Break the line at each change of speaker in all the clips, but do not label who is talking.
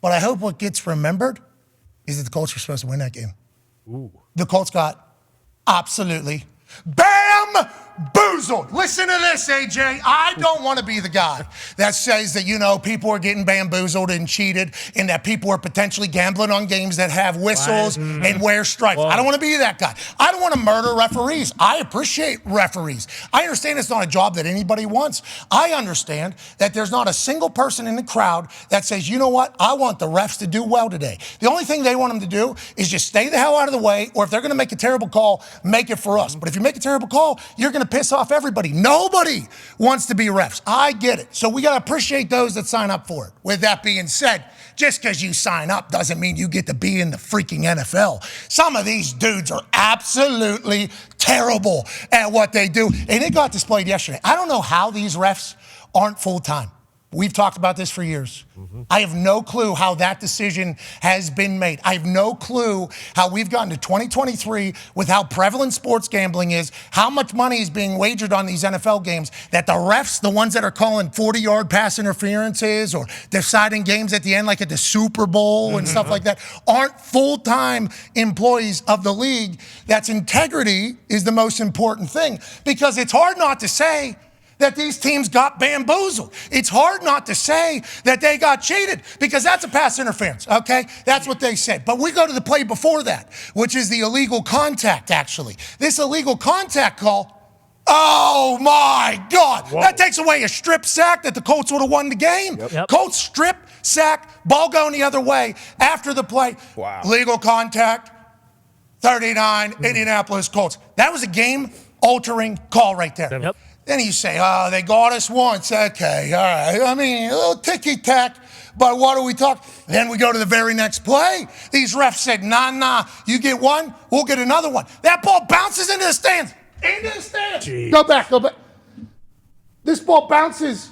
But I hope what gets remembered is that the Colts were supposed to win that game.
Ooh.
The Colts got absolutely bamboozled. Listen to this, AJ. I don't want to be the guy that says that, people are getting bamboozled and cheated and that people are potentially gambling on games that have whistles and wear stripes. I don't want to be that guy. I don't want to murder referees. I appreciate referees. I understand it's not a job that anybody wants. I understand that there's not a single person in the crowd that says, you know what, I want the refs to do well today. The only thing they want them to do is just stay the hell out of the way, or if they're going to make a terrible call, make it for us. But if you make a terrible call, you're going to piss off everybody. Nobody wants to be refs. I get it. So we got to appreciate those that sign up for it. With that being said, just because you sign up doesn't mean you get to be in the freaking NFL. Some of these dudes are absolutely terrible at what they do. And it got displayed yesterday. I don't know how these refs aren't full-time. We've talked about this for years. I have no clue how that decision has been made. I have no clue how we've gotten to 2023 with how prevalent sports gambling is, how much money is being wagered on these NFL games, that the refs, the ones that are calling 40-yard pass interferences or deciding games at the end like at the Super Bowl and stuff like that, aren't full-time employees of the league. That's integrity is the most important thing, because it's hard not to say that these teams got bamboozled. It's hard not to say that they got cheated, because that's a pass interference, okay? That's what they said. But we go to the play before that, which is the illegal contact, actually. This illegal contact call, oh my God. Whoa. That takes away a strip sack that the Colts would have won the game. Yep. Colts strip, sack, ball going the other way after the play.
Wow.
Legal contact, 39, Indianapolis Colts. That was a game-altering call right there.
Yep.
Then you say, oh, they got us once. Okay, all right. I mean, a little ticky-tack, but what do we talk? Then we go to the very next play. These refs said, nah, you get one, we'll get another one. That ball bounces into the stands. Into the stands. Jeez. Go back. This ball bounces.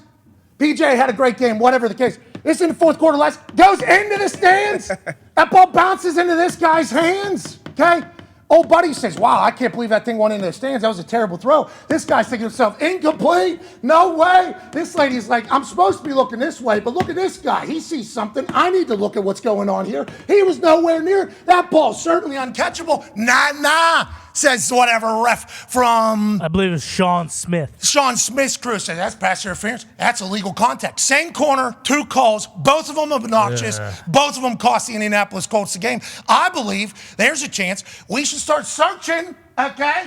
PJ had a great game, whatever the case. It's in the fourth quarter, goes into the stands. That ball bounces into this guy's hands, okay? Old buddy says, wow, I can't believe that thing went into the stands. That was a terrible throw. This guy's thinking to himself, incomplete? No way. This lady's like, I'm supposed to be looking this way, but look at this guy. He sees something. I need to look at what's going on here. He was nowhere near. That ball's certainly uncatchable. Nah, says whatever ref from...
I believe it's Sean Smith.
Sean Smith's crew says, that's pass interference. That's illegal contact. Same corner, two calls. Both of them obnoxious. Yeah. Both of them cost the Indianapolis Colts the game. I believe there's a chance we should start searching, okay?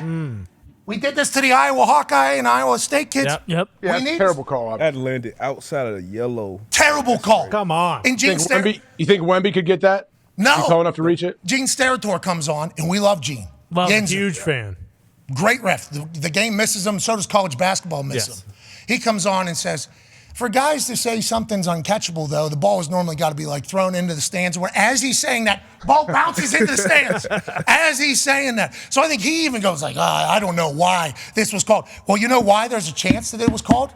We did this to the Iowa Hawkeye and Iowa State kids.
Yep.
Yeah, terrible call. That landed outside of the yellow.
Terrible call.
Come on.
And
you think Wemby could get that?
No.
He's tall enough to reach it?
Gene Steratore comes on, and we love Gene.
Huge fan.
Great ref. The game misses him, so does college basketball miss him. He comes on and says, for guys to say something's uncatchable, though, the ball has normally got to be thrown into the stands, where as he's saying that, ball bounces into the stands as he's saying that. So I think he even goes I don't know why this was called. Well, you know why there's a chance that it was called?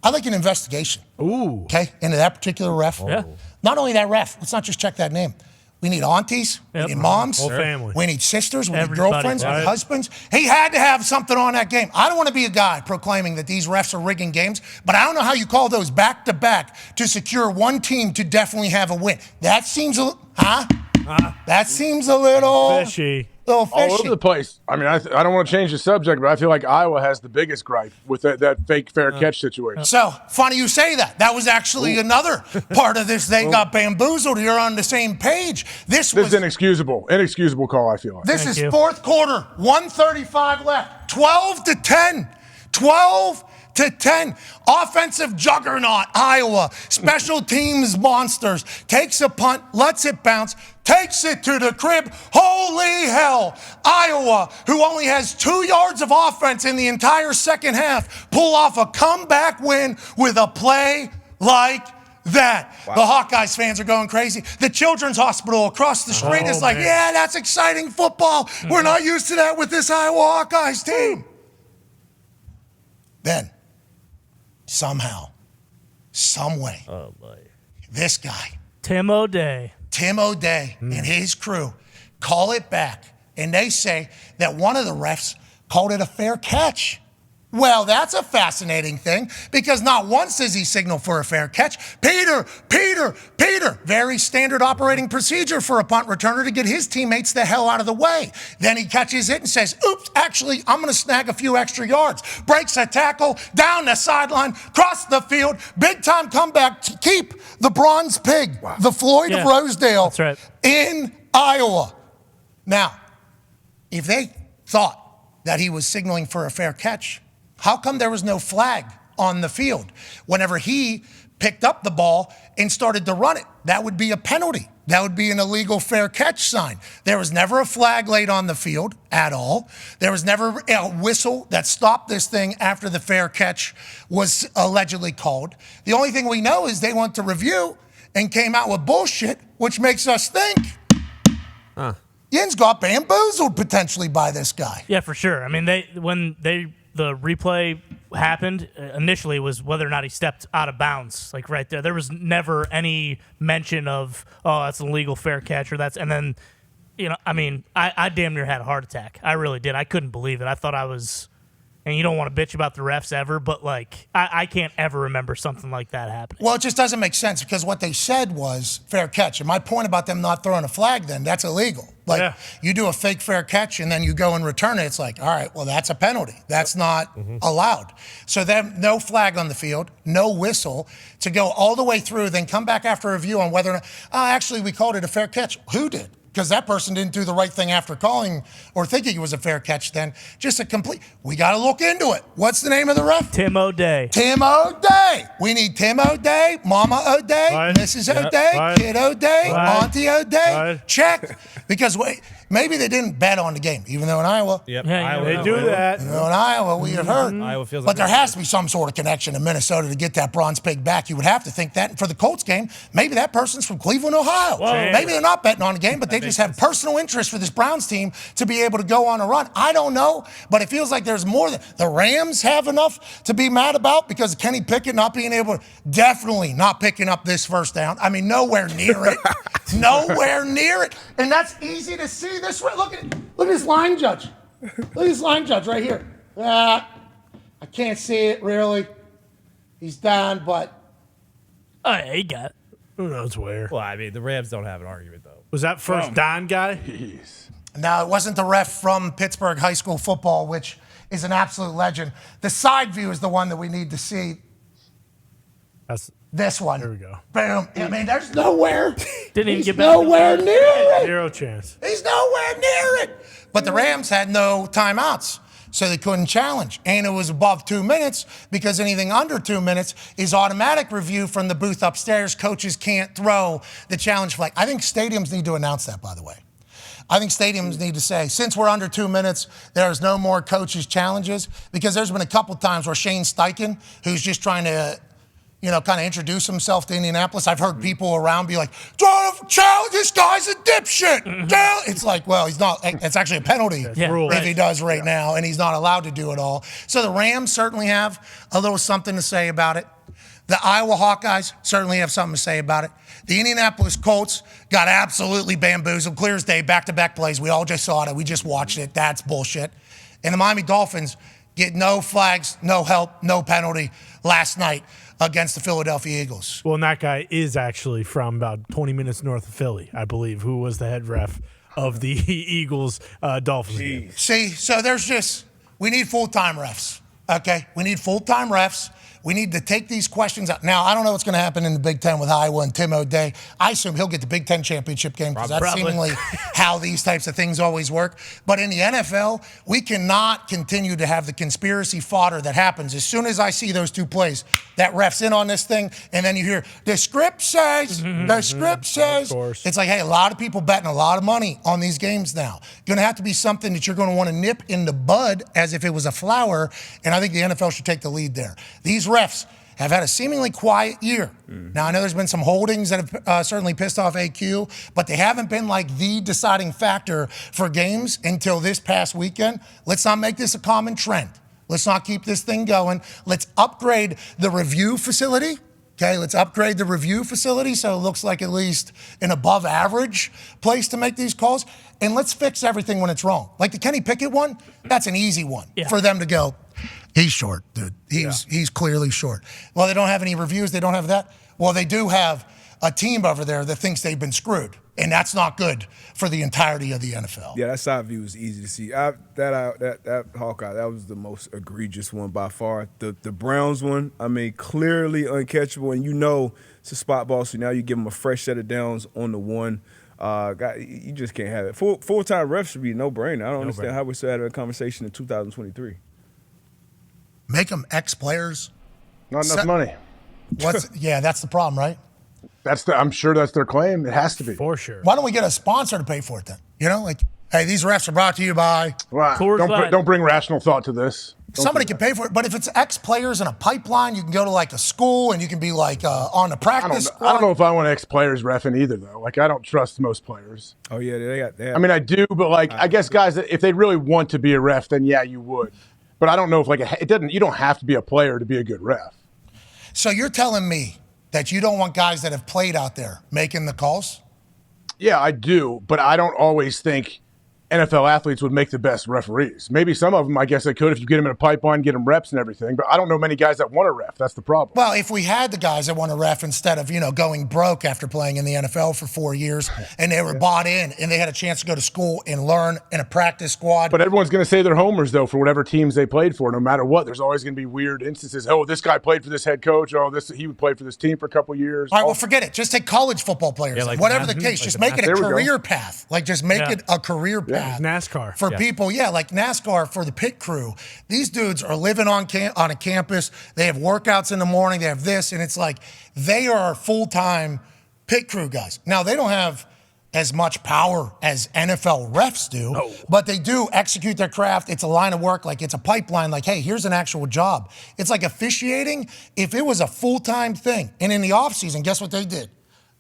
I'd like an investigation.
Ooh.
Okay, into that particular ref.
Yeah.
Not only that ref, let's not just check that name. We need aunties, we need moms,
whole family.
We need sisters, we
Everybody,
need girlfriends,
right?
husbands. He had to have something on that game. I don't want to be a guy proclaiming that these refs are rigging games, but I don't know how you call those back-to-back to secure one team to definitely have a win. That seems that seems a little
fishy.
All
over the place. I mean, I don't want to change the subject, but I feel like Iowa has the biggest gripe with that fake fair catch situation.
So, funny you say that. That was actually another part of this. They got bamboozled. You're on the same page. This was
inexcusable call, I feel like.
This is fourth quarter, 1:35 left, 12-10. 12-10. Offensive juggernaut, Iowa. Special teams monsters. Takes a punt, lets it bounce, takes it to the crib. Holy hell. Iowa, who only has 2 yards of offense in the entire second half, pull off a comeback win with a play like that. Wow. The Hawkeyes fans are going crazy. The Children's Hospital across the street is like, yeah, that's exciting football. We're not used to that with this Iowa Hawkeyes team. Then, somehow, some way, this guy,
Tim O'Day,
and his crew call it back, and they say that one of the refs called it a fair catch. Well, that's a fascinating thing because not once does he signal for a fair catch. Peter. Very standard operating procedure for a punt returner to get his teammates the hell out of the way. Then he catches it and says, oops, actually, I'm going to snag a few extra yards. Breaks a tackle, down the sideline, cross the field, big time comeback to keep the Bronze Pig, the Floyd of Rosedale in Iowa. Now, if they thought that he was signaling for a fair catch, how come there was no flag on the field whenever he picked up the ball and started to run it? That would be a penalty. That would be an illegal fair catch sign. There was never a flag laid on the field at all. There was never a whistle that stopped this thing after the fair catch was allegedly called. The only thing we know is they went to review and came out with bullshit, which makes us think Yin's got bamboozled potentially by this guy.
Yeah, for sure. I mean, the replay happened, initially was whether or not he stepped out of bounds, like right there. There was never any mention of, oh, that's an illegal fair catch, or that's, and then, I mean, I damn near had a heart attack. I really did. I couldn't believe it. I thought I was, and you don't want to bitch about the refs ever, but like, I can't ever remember something like that happening.
Well, it just doesn't make sense because what they said was fair catch. And my point about them not throwing a flag then, that's illegal. Like, you do a fake fair catch and then you go and return it. It's like, all right, well, that's a penalty. That's not allowed. So then no flag on the field, no whistle to go all the way through, then come back after a review on whether or not, actually, we called it a fair catch. Who did? Because that person didn't do the right thing after calling or thinking it was a fair catch then. Just a complete, we got to look into it. What's the name of the ref?
Tim O'Day.
Tim O'Day. We need Tim O'Day, Mama O'Day, Mrs. O'Day, Kid O'Day, Auntie O'Day. Check. Because maybe they didn't bet on the game, even though in Iowa.
They do that.
In Iowa, we have heard.
Iowa feels
but there has to be some sort of connection in Minnesota to get that Bronze Pig back. You would have to think that. And for the Colts game, maybe that person's from Cleveland, Ohio. Maybe they're not betting on the game, but they just have personal interest for this Browns team to be able to go on a run. I don't know, but it feels like there's more than the Rams have enough to be mad about because Kenny Pickett not being able to, definitely not picking up this first down. I mean, nowhere near it. Nowhere near it. And that's easy to see this way. Look at this line judge. Look at this line judge right here. I can't see it really. He's down, but.
Oh, yeah, he got it.
Who knows where?
Well, I mean, the Rams don't have an argument, though.
Was that first Dahn guy?
No, it wasn't the ref from Pittsburgh High School football, which is an absolute legend. The side view is the one that we need to see.
That's
this one.
There we go.
Boom. I mean, there's nowhere.
Didn't even
He's
get back.
nowhere near it.
Zero chance.
He's nowhere near it. But the Rams had no timeouts, so they couldn't challenge. And it was above 2 minutes because anything under 2 minutes is automatic review from the booth upstairs. Coaches can't throw the challenge flag. I think stadiums need to announce that, by the way. I think stadiums need to say, since we're under 2 minutes, there's no more coaches' challenges, because there's been a couple times where Shane Steichen, who's just trying to kind of introduce himself to Indianapolis. I've heard people around be like, challenge, this guy's a dipshit. It's like, well, he's not. It's actually a penalty if he does right now, and he's not allowed to do it all. So the Rams certainly have a little something to say about it. The Iowa Hawkeyes certainly have something to say about it. The Indianapolis Colts got absolutely bamboozled, clear as day, back-to-back plays. We all just saw it. We just watched it. That's bullshit. And the Miami Dolphins get no flags, no help, no penalty last night against the Philadelphia Eagles.
Well, and that guy is actually from about 20 minutes north of Philly, I believe, who was the head ref of the Eagles Dolphins game.
See, so we need full-time refs, okay? We need full-time refs. We need to take these questions out. Now, I don't know what's going to happen in the Big Ten with Iowa and Tim O'Day. I assume he'll get the Big Ten championship game because that's seemingly how these types of things always work. But in the NFL, we cannot continue to have the conspiracy fodder that happens. As soon as I see those two plays, that ref's in on this thing, and then you hear, the script says, the script says. It's like, hey, a lot of people betting a lot of money on these games now. Going to have to be something that you're going to want to nip in the bud as if it was a flower, and I think the NFL should take the lead there. These refs have had a seemingly quiet year. Now, I know there's been some holdings that have certainly pissed off AQ, but they haven't been like the deciding factor for games until this past weekend. Let's not make this a common trend. Let's not keep this thing going. Let's upgrade the review facility. Okay, let's upgrade the review facility so it looks like at least an above average place to make these calls. And let's fix everything when it's wrong. Like the Kenny Pickett one, that's an easy one for them to go. He's short, dude. He's clearly short. Well, they don't have any reviews. They don't have that. Well, they do have a team over there that thinks they've been screwed, and that's not good for the entirety of the NFL.
Yeah, that side view was easy to see. That Hawkeye, that was the most egregious one by far. The Browns one, I mean, clearly uncatchable, and you know it's a spot ball, so now you give them a fresh set of downs on the one. You just can't have it. Full-time refs should be a no-brainer. I don't understand how we still had a conversation in 2023.
Make them ex-players.
Not enough money.
Yeah, that's the problem, right?
I'm sure that's their claim. It has to be.
For sure.
Why don't we get a sponsor to pay for it then? You know, like, hey, these refs are brought to you by.
Wow. Don't bring rational thought to this.
Somebody can pay for it, but if it's ex-players in a pipeline, you can go to like a school and you can be like on the practice squad.
I don't know if I want ex-players reffing either, though. Like, I don't trust most players.
Oh yeah, they got.
I mean, I do, but like, I guess guys, if they really want to be a ref, then yeah, you would. But I don't know if you don't have to be a player to be a good ref.
So you're telling me that you don't want guys that have played out there making the calls?
Yeah, I do, but I don't always think NFL athletes would make the best referees. Maybe some of them, I guess they could if you get them in a pipeline, get them reps and everything. But I don't know many guys that want to ref. That's the problem.
Well, if we had the guys that want to ref instead of, going broke after playing in the NFL for 4 years and they were bought in and they had a chance to go to school and learn in a practice squad.
But everyone's going to say they're homers, though, for whatever teams they played for, no matter what. There's always going to be weird instances. Oh, this guy played for this head coach. Oh, he would play for this team for a couple years.
All right, well, forget it. Just take college football players.
like
whatever the case. Just make it a career path. Like, just make it a career path.
NASCAR.
For people, like NASCAR for the pit crew. These dudes are living on a campus. They have workouts in the morning. They have this, and it's like they are full-time pit crew guys. Now, they don't have as much power as NFL refs do, but they do execute their craft. It's a line of work. Like, it's a pipeline. Like, hey, here's an actual job. It's like officiating. If it was a full-time thing, and in the offseason, guess what they did?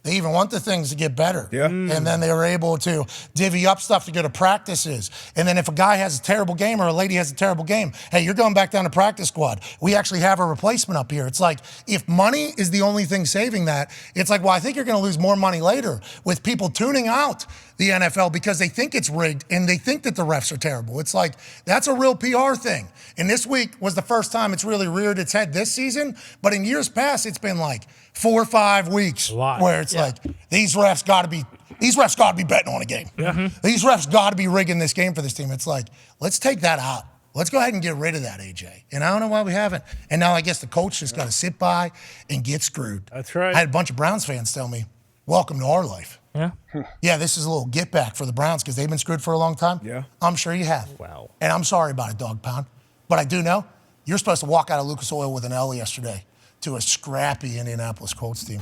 They even want the things to get better.
Yeah.
And then they were able to divvy up stuff to go to practices. And then if a guy has a terrible game or a lady has a terrible game, hey, you're going back down to practice squad. We actually have a replacement up here. It's like, if money is the only thing saving that, it's like, well, I think you're going to lose more money later with people tuning out the NFL because they think it's rigged and they think that the refs are terrible. It's like, that's a real PR thing. And this week was the first time it's really reared its head this season. But in years past, it's been like 4 or 5 weeks where it's like, these refs got to be betting on a game. These refs got to be rigging this game for this team. It's like, let's take that out. Let's go ahead and get rid of that, AJ. And I don't know why we haven't. And now I guess the coach just got to sit by and get screwed.
That's right.
I had a bunch of Browns fans tell me, welcome to our life. Yeah, this is a little get back for the Browns because they've been screwed for a long time.
Yeah.
I'm sure you have.
Wow.
And I'm sorry about it, Dog Pound. But I do know you're supposed to walk out of Lucas Oil with an L yesterday to a scrappy Indianapolis Colts team.